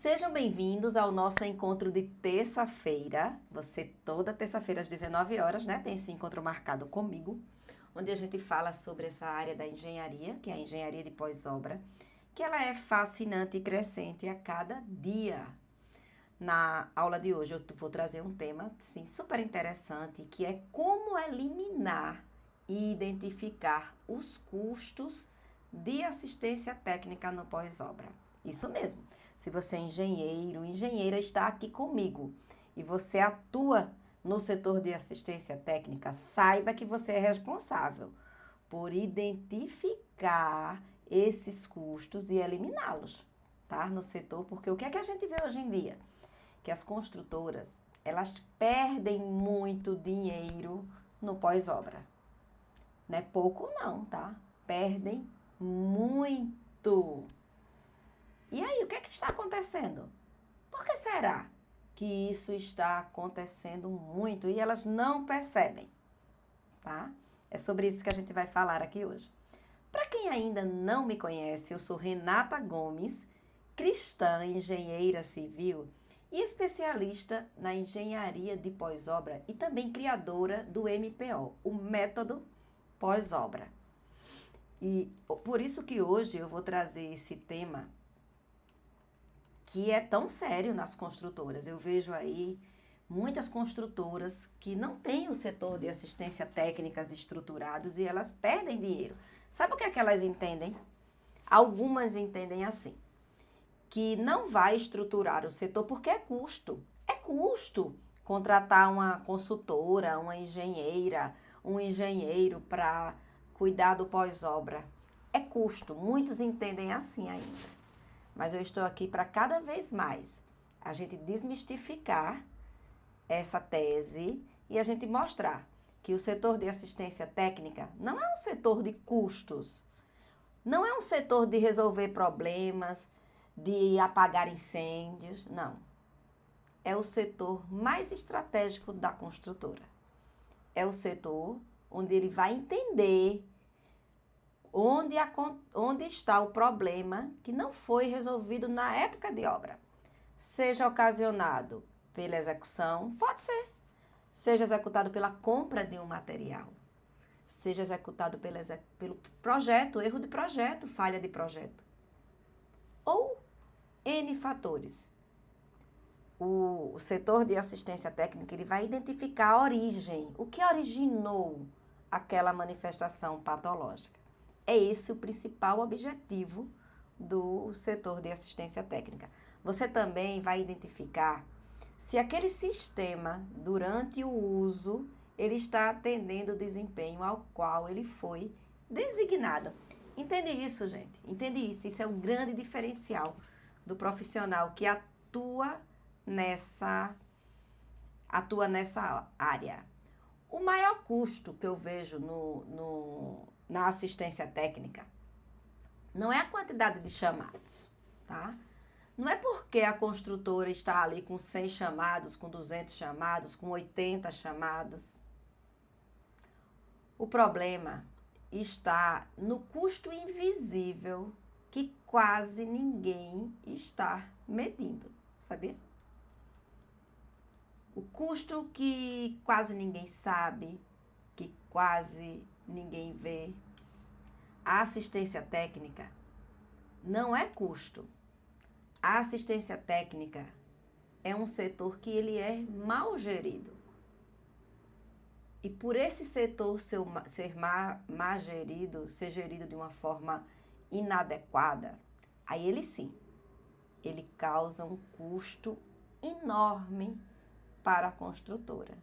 Sejam bem-vindos ao nosso encontro de terça-feira. Você toda terça-feira às 19 horas, né? Tem esse encontro marcado comigo, onde a gente fala sobre essa área da engenharia, que é a engenharia de pós-obra, que ela é fascinante e crescente a cada dia. Na aula de hoje eu vou trazer um tema, sim, super interessante, que é como eliminar e identificar os custos de assistência técnica no pós-obra. Isso mesmo. Se você é engenheiro, engenheira, está aqui comigo e você atua no setor de assistência técnica, saiba que você é responsável por identificar esses custos e eliminá-los, tá? No setor, porque o que é que a gente vê hoje em dia? Que as construtoras, elas perdem muito dinheiro no pós-obra. Não é pouco não, tá? Perdem muito. E aí, o que é que está acontecendo? Por que será que isso está acontecendo muito e elas não percebem, tá? É sobre isso que a gente vai falar aqui hoje. Para quem ainda não me conhece, eu sou Renata Gomes, cristã, engenheira civil e especialista na engenharia de pós-obra e também criadora do MPO, o Método Pós-Obra. E por isso que hoje eu vou trazer esse tema que é tão sério nas construtoras. Eu vejo aí muitas construtoras que não têm o setor de assistência técnicas estruturados e elas perdem dinheiro. Sabe o que é que elas entendem? Algumas entendem assim, que não vai estruturar o setor porque é custo. É custo contratar uma consultora, uma engenheira, um engenheiro para cuidar do pós-obra. É custo. Muitos entendem assim ainda. Mas eu estou aqui para cada vez mais a gente desmistificar essa tese e a gente mostrar que o setor de assistência técnica não é um setor de custos, não é um setor de resolver problemas, de apagar incêndios, não. É o setor mais estratégico da construtora. É o setor onde ele vai entender onde está o problema que não foi resolvido na época de obra. Seja ocasionado pela execução, pode ser. Seja executado pela compra de um material. Seja executado pelo projeto, erro de projeto, falha de projeto. Ou N fatores. O setor de assistência técnica ele vai identificar a origem, o que originou aquela manifestação patológica. É esse o principal objetivo do setor de assistência técnica. Você também vai identificar se aquele sistema, durante o uso, ele está atendendo o desempenho ao qual ele foi designado. Entende isso, gente? Entende isso? Isso é um grande diferencial do profissional que atua nessa área. O maior custo que eu vejo na assistência técnica não é a quantidade de chamados, tá? Não é porque a construtora está ali com 100 chamados, com 200 chamados, com 80 chamados. O problema está no custo invisível que quase ninguém está medindo, sabia? O custo que quase ninguém sabe, que quase ninguém vê. A assistência técnica não é custo. A assistência técnica é um setor que ele é mal gerido. E por esse setor ser mal gerido, ser gerido de uma forma inadequada, aí ele sim, ele causa um custo enorme para a construtora.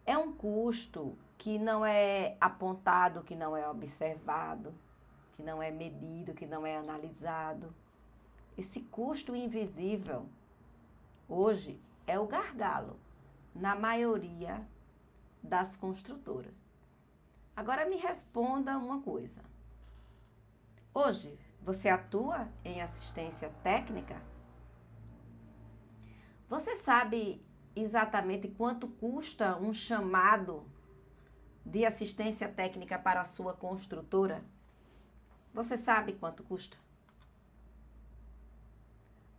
É um custo que não é apontado, que não é observado, que não é medido, que não é analisado. Esse custo invisível, hoje, é o gargalo na maioria das construtoras. Agora me responda uma coisa. Hoje, você atua em assistência técnica? Você sabe exatamente quanto custa um chamado de assistência técnica para a sua construtora? Você sabe quanto custa?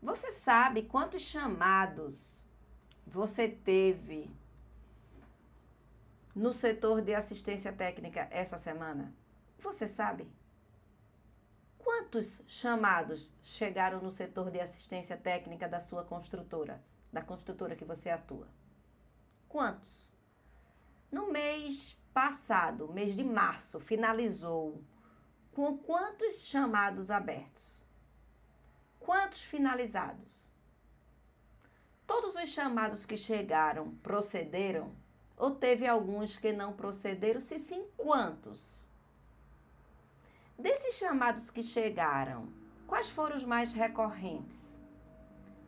Você sabe quantos chamados você teve no setor de assistência técnica essa semana? Você sabe? Quantos chamados chegaram no setor de assistência técnica da sua construtora, da construtora que você atua? Quantos? No mês passado, mês de março, finalizou com quantos chamados abertos? Quantos finalizados? Todos os chamados que chegaram procederam? Ou teve alguns que não procederam? Se sim, quantos? Desses chamados que chegaram, quais foram os mais recorrentes?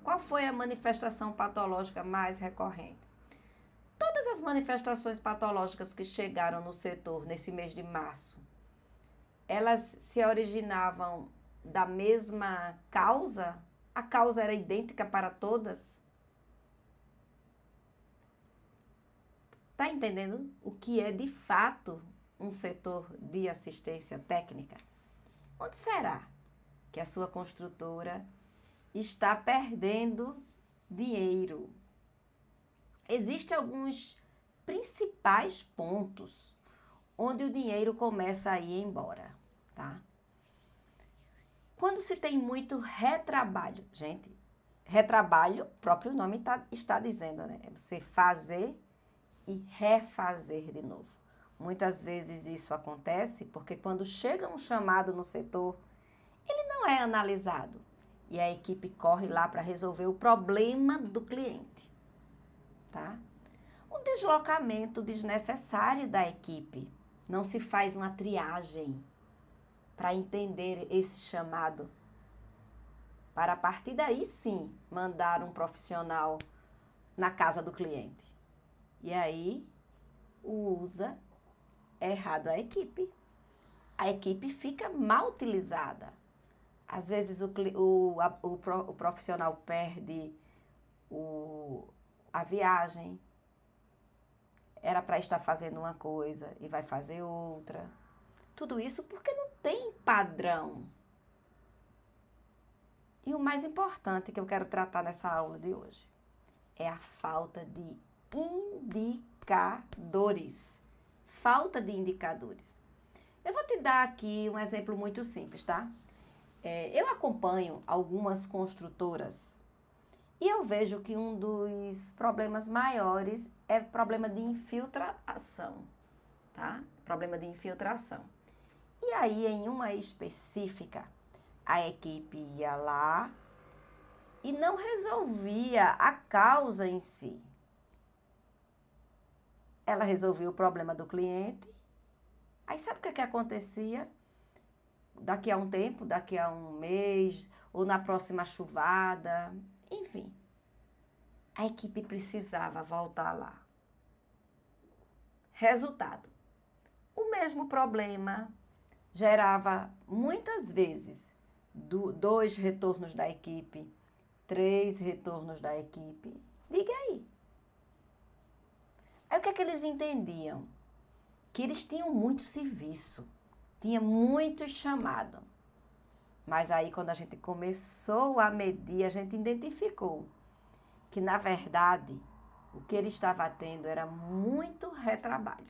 Qual foi a manifestação patológica mais recorrente? Todas as manifestações patológicas que chegaram no setor nesse mês de março, elas se originavam da mesma causa? A causa era idêntica para todas? Está entendendo o que é de fato um setor de assistência técnica? Onde será que a sua construtora está perdendo dinheiro? Existem alguns principais pontos onde o dinheiro começa a ir embora, tá? Quando se tem muito retrabalho, gente, retrabalho, o próprio nome está dizendo, né? É você fazer e refazer de novo. Muitas vezes isso acontece porque quando chega um chamado no setor, ele não é analisado e a equipe corre lá para resolver o problema do cliente, tá? O deslocamento desnecessário da equipe, não se faz uma triagem para entender esse chamado, para a partir daí sim mandar um profissional na casa do cliente. E aí usa errado a equipe. A equipe fica mal utilizada. Às vezes o profissional perde a viagem. Era para estar fazendo uma coisa e vai fazer outra. Tudo isso porque não tem padrão. E o mais importante que eu quero tratar nessa aula de hoje é a falta de indicadores. Falta de indicadores. Eu vou te dar aqui um exemplo muito simples, tá? Eu acompanho algumas construtoras e eu vejo que um dos problemas maiores é problema de infiltração, tá? Problema de infiltração. E aí, em uma específica, a equipe ia lá e não resolvia a causa em si. Ela resolvia o problema do cliente. Aí sabe o que acontecia? Daqui a um tempo, daqui a um mês, ou na próxima chuvada, enfim. A equipe precisava voltar lá. Resultado. O mesmo problema gerava muitas vezes 2 retornos da equipe, 3 retornos da equipe. Diga aí. Aí o que é que eles entendiam? Que eles tinham muito serviço, tinha muito chamado. Mas aí quando a gente começou a medir, a gente identificou que na verdade o que ele estava tendo era muito retrabalho.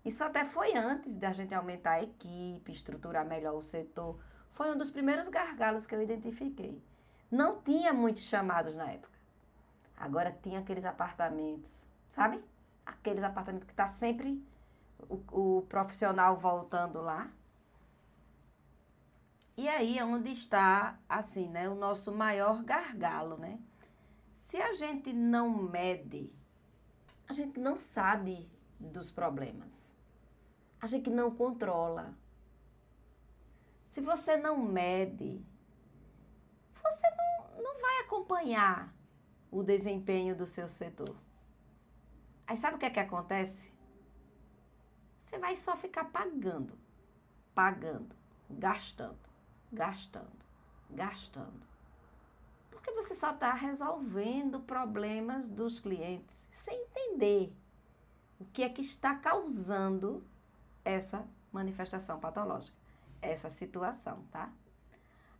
Isso até foi antes da gente aumentar a equipe, estruturar melhor o setor. Foi um dos primeiros gargalos que eu identifiquei. Não tinha muitos chamados na época. Agora tinha aqueles apartamentos, sabe? Aqueles apartamentos que está sempre o profissional voltando lá. E aí é onde está, assim, né, o nosso maior gargalo, né? Se a gente não mede, a gente não sabe dos problemas. A gente não controla. Se você não mede, você não vai acompanhar o desempenho do seu setor. Aí sabe o que é que acontece? Você vai só ficar pagando, gastando. Porque você só está resolvendo problemas dos clientes sem entender o que é que está causando essa manifestação patológica, essa situação, tá?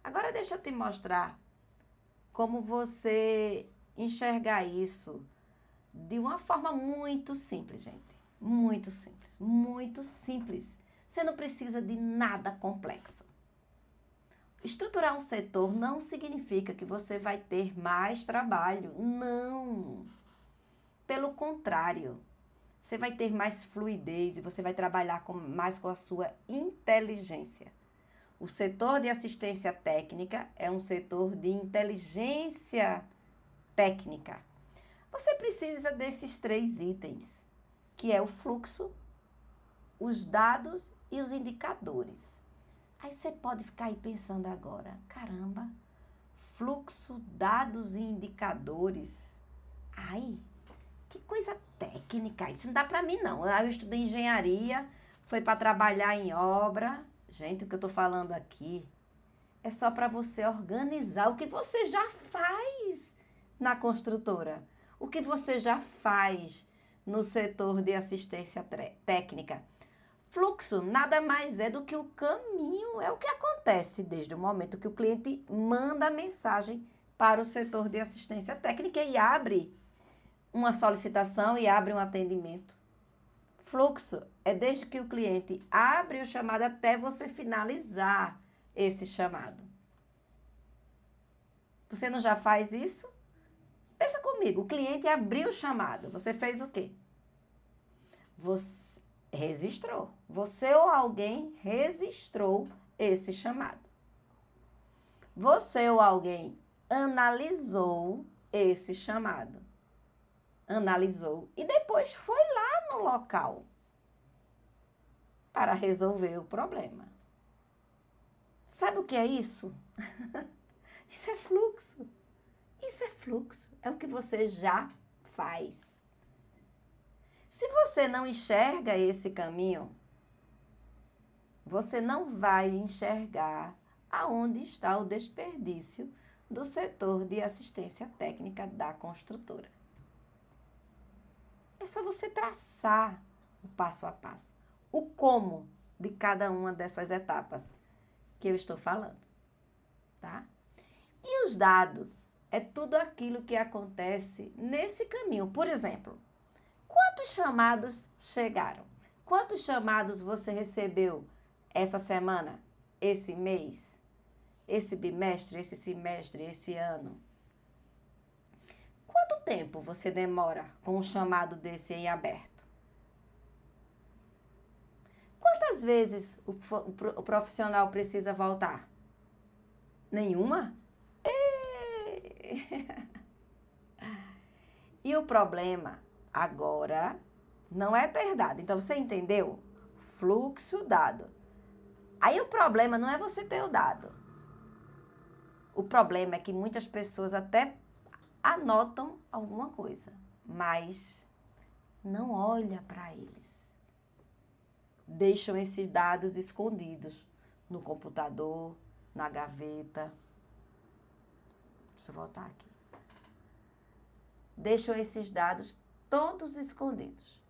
Agora deixa eu te mostrar como você enxergar isso de uma forma muito simples, gente. Muito simples, muito simples. Você não precisa de nada complexo. Estruturar um setor não significa que você vai ter mais trabalho. Não. Pelo contrário, você vai ter mais fluidez e você vai trabalhar mais com a sua inteligência. O setor de assistência técnica é um setor de inteligência técnica. Você precisa desses 3 itens, que é o fluxo, os dados e os indicadores. Aí você pode ficar aí pensando agora, caramba, fluxo, dados e indicadores. Ai, que coisa técnica, isso não dá para mim não. Eu estudei engenharia, foi para trabalhar em obra. Gente, o que eu estou falando aqui é só para você organizar o que você já faz na construtora, o que você já faz no setor de assistência técnica. Fluxo nada mais é do que o caminho, é o que acontece desde o momento que o cliente manda a mensagem para o setor de assistência técnica e abre uma solicitação e abre um atendimento. Fluxo é desde que o cliente abre o chamado até você finalizar esse chamado. Você não já faz isso? Pensa comigo, o cliente abriu o chamado, você fez o quê? Você registrou. Você ou alguém registrou esse chamado. Você ou alguém analisou esse chamado. Analisou e depois foi lá no local para resolver o problema. Sabe o que é isso? Isso é fluxo. Isso é fluxo. É o que você já faz. Se você não enxerga esse caminho, você não vai enxergar aonde está o desperdício do setor de assistência técnica da construtora. É só você traçar o passo a passo, o como de cada uma dessas etapas que eu estou falando, tá? E os dados é tudo aquilo que acontece nesse caminho. Por exemplo, quantos chamados chegaram? Quantos chamados você recebeu essa semana, esse mês, esse bimestre, esse semestre, esse ano? Quanto tempo você demora com um chamado desse em aberto? Quantas vezes o profissional precisa voltar? Nenhuma? E o problema agora não é ter dado. Então, você entendeu? Fluxo dado. Aí o problema não é você ter o dado. O problema é que muitas pessoas até anotam alguma coisa, mas não olha para eles. Deixam esses dados escondidos no computador, na gaveta. Deixa eu voltar aqui. Deixam esses dados todos escondidos.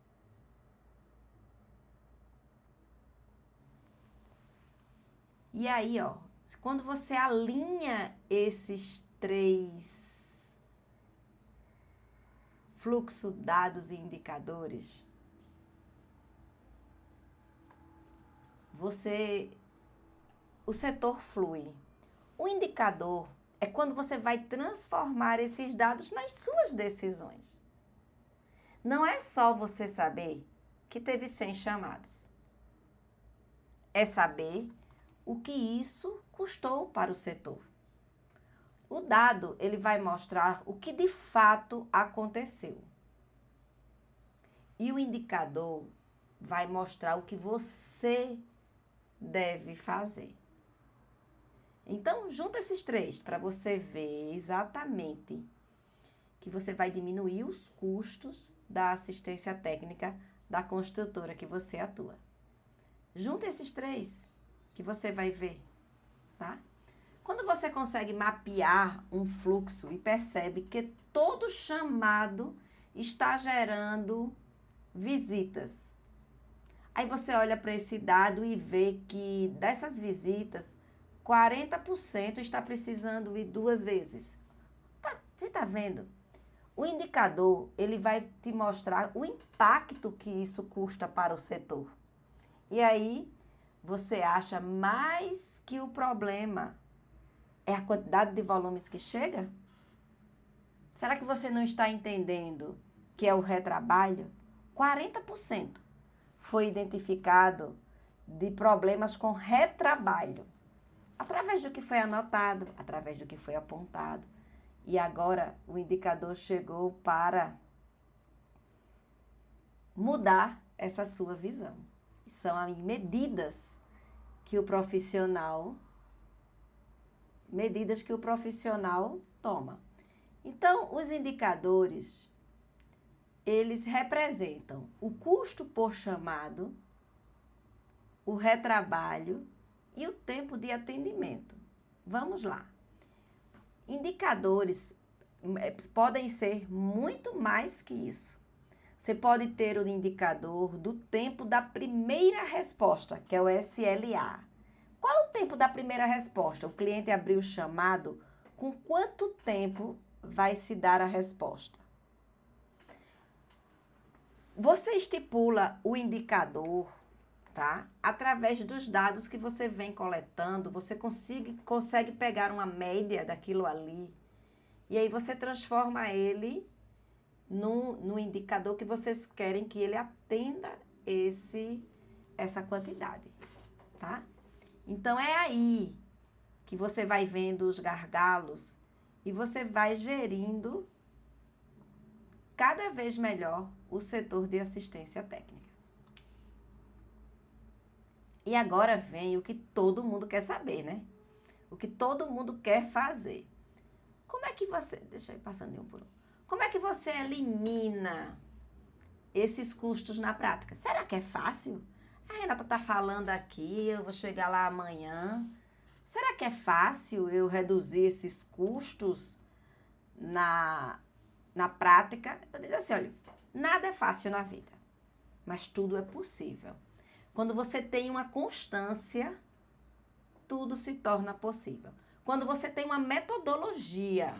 E aí, ó, quando você alinha esses 3 fluxo, dados e indicadores, o setor flui. O indicador é quando você vai transformar esses dados nas suas decisões. Não é só você saber que teve 100 chamados. É saber o que isso custou para o setor. O dado, ele vai mostrar o que de fato aconteceu. E o indicador vai mostrar o que você deve fazer. Então, junta esses 3 para você ver exatamente que você vai diminuir os custos da assistência técnica da construtora que você atua. Junta esses 3 que você vai ver, tá? Quando você consegue mapear um fluxo e percebe que todo chamado está gerando visitas, aí você olha para esse dado e vê que dessas visitas, 40% está precisando ir 2 vezes. Você está vendo? O indicador, ele vai te mostrar o impacto que isso custa para o setor. E aí, você acha mais que o problema é a quantidade de volumes que chega? Será que você não está entendendo que é o retrabalho? 40% foi identificado de problemas com retrabalho, através do que foi anotado, através do que foi apontado. E agora o indicador chegou para mudar essa sua visão. São as medidas que o profissional toma. Então, os indicadores, eles representam o custo por chamado, o retrabalho e o tempo de atendimento. Vamos lá. Indicadores podem ser muito mais que isso. Você pode ter o indicador do tempo da primeira resposta, que é o SLA. Qual é o tempo da primeira resposta? O cliente abriu o chamado, com quanto tempo vai se dar a resposta? Você estipula o indicador, tá? Através dos dados que você vem coletando, você consegue pegar uma média daquilo ali e aí você transforma ele no indicador que vocês querem que ele atenda essa quantidade, tá? Então, é aí que você vai vendo os gargalos e você vai gerindo cada vez melhor o setor de assistência técnica. E agora vem o que todo mundo quer saber, né? O que todo mundo quer fazer. Como é que você... Deixa eu ir passando de um por um. Como é que você elimina esses custos na prática? Será que é fácil? A Renata está falando aqui, eu vou chegar lá amanhã. Será que é fácil eu reduzir esses custos na prática? Eu digo assim, olha, nada é fácil na vida, mas tudo é possível. Quando você tem uma constância, tudo se torna possível. Quando você tem uma metodologia,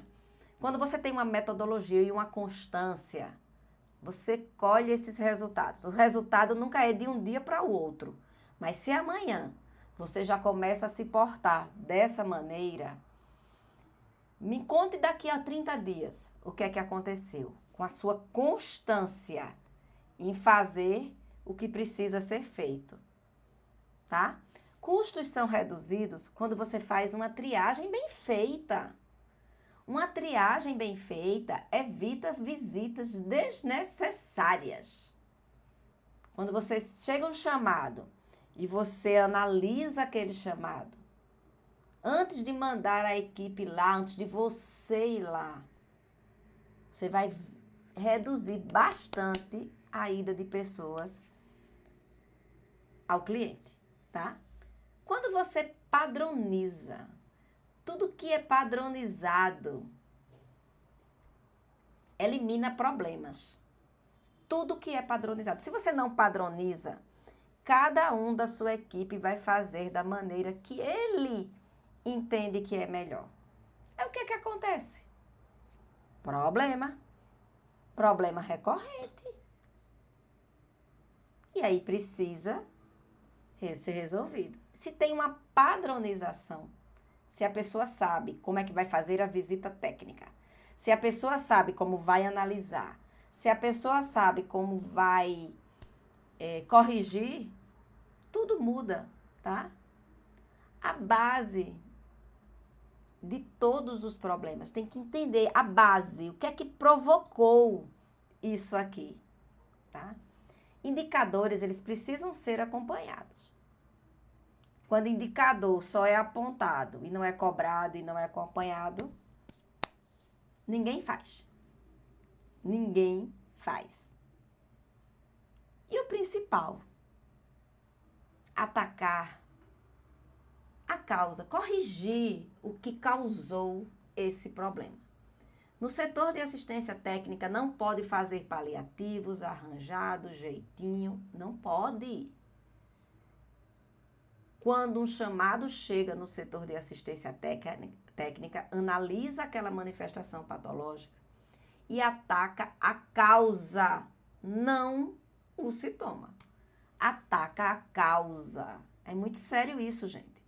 e uma constância, você colhe esses resultados. O resultado nunca é de um dia para o outro, mas se amanhã você já começa a se portar dessa maneira, me conte daqui a 30 dias o que é que aconteceu com a sua constância em fazer o que precisa ser feito, tá? Custos são reduzidos quando você faz uma triagem bem feita. Uma triagem bem feita evita visitas desnecessárias. Quando você chega um chamado e você analisa aquele chamado, antes de mandar a equipe lá, antes de você ir lá, você vai reduzir bastante a ida de pessoas ao cliente, tá? Quando você padroniza, tudo que é padronizado elimina problemas. Tudo que é padronizado. Se você não padroniza, cada um da sua equipe vai fazer da maneira que ele entende que é melhor. É o que acontece? Problema recorrente. E aí precisa ser resolvido. Se tem uma padronização, se a pessoa sabe como é que vai fazer a visita técnica, se a pessoa sabe como vai analisar, se a pessoa sabe como vai corrigir, tudo muda, tá? A base de todos os problemas, tem que entender a base, o que é que provocou isso aqui, tá? Indicadores, eles precisam ser acompanhados. Quando indicador só é apontado e não é cobrado e não é acompanhado, ninguém faz. Ninguém faz. E o principal, atacar a causa, corrigir o que causou esse problema. No setor de assistência técnica, não pode fazer paliativos, arranjado, jeitinho, não pode. Quando um chamado chega no setor de assistência técnica analisa aquela manifestação patológica e ataca a causa, não o sintoma. Ataca a causa. É muito sério isso, gente.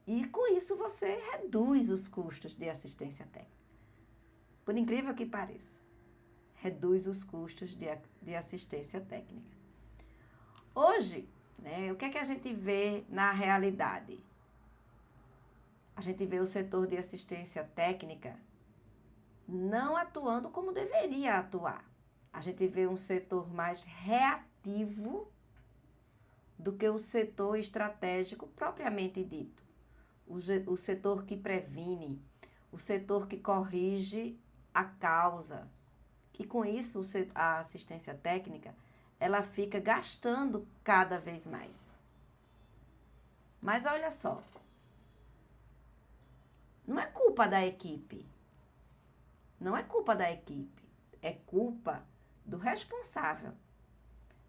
E com isso você reduz os custos de assistência técnica. Por incrível que pareça, reduz os custos de assistência técnica. Hoje, né, o que é que a gente vê na realidade? A gente vê o setor de assistência técnica não atuando como deveria atuar. A gente vê um setor mais reativo do que o setor estratégico propriamente dito. O setor que previne, o setor que corrige a causa. E com isso, a assistência técnica, ela fica gastando cada vez mais. Mas olha só, não é culpa da equipe. Não é culpa da equipe. É culpa do responsável.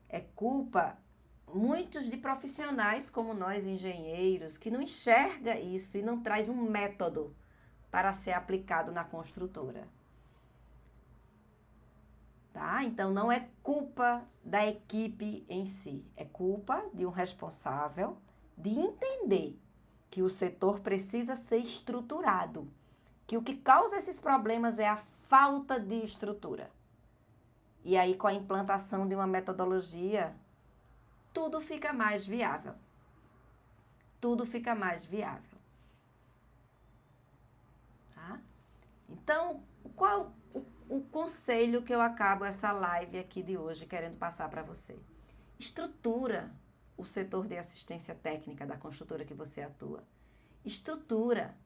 É culpa, muitos de profissionais como nós, engenheiros, que não enxerga isso e não traz um método para ser aplicado na construtora. Tá? Então, não é culpa da equipe em si. É culpa de um responsável de entender que o setor precisa ser estruturado, que o que causa esses problemas é a falta de estrutura. E aí, com a implantação de uma metodologia, tudo fica mais viável. Tudo fica mais viável. Tá? Então, qual o conselho que eu acabo essa live aqui de hoje querendo passar para você? Estrutura o setor de assistência técnica da construtora que você atua. Estrutura.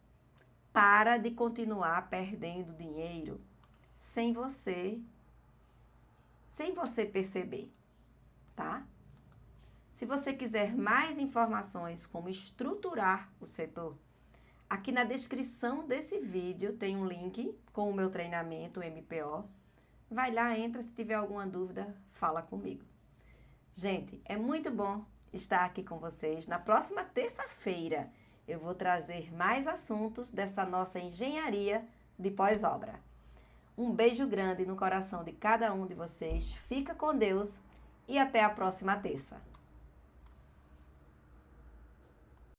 Para de continuar perdendo dinheiro sem você perceber, tá? Se você quiser mais informações como estruturar o setor, aqui na descrição desse vídeo tem um link com o meu treinamento MPO. Vai lá, entra, se tiver alguma dúvida, fala comigo. Gente, é muito bom estar aqui com vocês. Na próxima terça-feira eu vou trazer mais assuntos dessa nossa engenharia de pós-obra. Um beijo grande no coração de cada um de vocês. Fica com Deus e até a próxima terça.